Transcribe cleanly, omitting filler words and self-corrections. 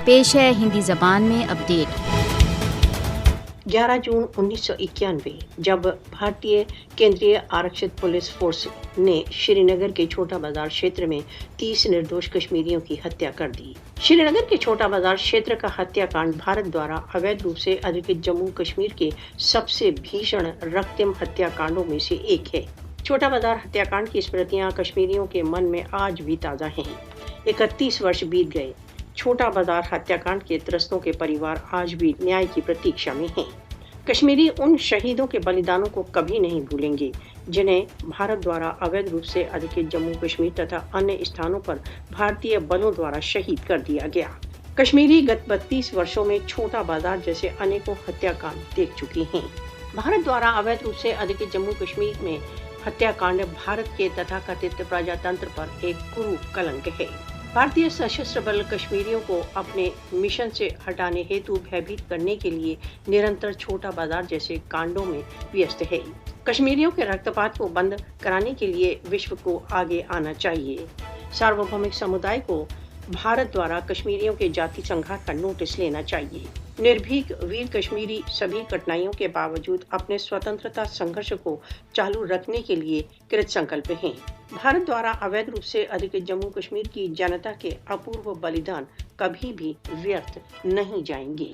پیش ہے ہندی زبان میں اپڈیٹ۔ 11 جون 1991 جب بھارتی کیندری آرکشت پولیس فورس نے شری نگر کے چھوٹا بازار چھیتر میں 30 نردوش کشمیریوں کی ہتیا کر دی۔ شری نگر کے چھوٹا بازار چھیتر کا ہتیا کانڈ بھارت دوارا اویدھ روپ سے ادھکت جموں کشمیر کے سب سے بھیشن رکتم ہتیا کانڈوں میں سے ایک ہے۔ چھوٹا بازار ہتیا کانڈ کی اسمرتیاں کشمیریوں کے من میں آج بھی تازہ ہیں۔ 31 برس بیت گئے، چھوٹا بازار ہتیا کانڈ کے ترستوں کے پریوار آج بھی نیائے کی پرتیکشا میں ہیں۔ کشمیری ان شہیدوں کے بلیدانوں کو کبھی نہیں بھولیں گے جنہیں بھارت دوارا اویدھ روپ سے ادھکت جموں کشمیر تथा अन्य स्थानों पर भारतीय बलों द्वारा शहीद कर दिया गया। कश्मीरी गत 32 वर्षों में छोटा बाजार जैसे अनेकों हत्याकांड देख चुके हैं। भारत द्वारा अवैध रूप से अधिकृत जम्मू कश्मीर में हत्याकांड भारत के तथाकथित प्रजातंत्र पर एक कुरूप कलंक है। भारतीय सशस्त्र बल कश्मीरियों को अपने मिशन से हटाने हेतु भयभीत करने के लिए निरंतर छोटा बाजार जैसे कांडों में व्यस्त है। कश्मीरियों के रक्तपात को बंद कराने के लिए विश्व को आगे आना चाहिए। सार्वभौमिक समुदाय को भारत द्वारा कश्मीरियों के जाति संघात का नोटिस लेना चाहिए। निर्भीक वीर कश्मीरी सभी कठिनाइयों के बावजूद अपने स्वतंत्रता संघर्ष को चालू रखने के लिए कृत संकल्प हैं। भारत द्वारा अवैध रूप से अधिकृत जम्मू कश्मीर की जनता के अपूर्व बलिदान कभी भी व्यर्थ नहीं जाएंगे।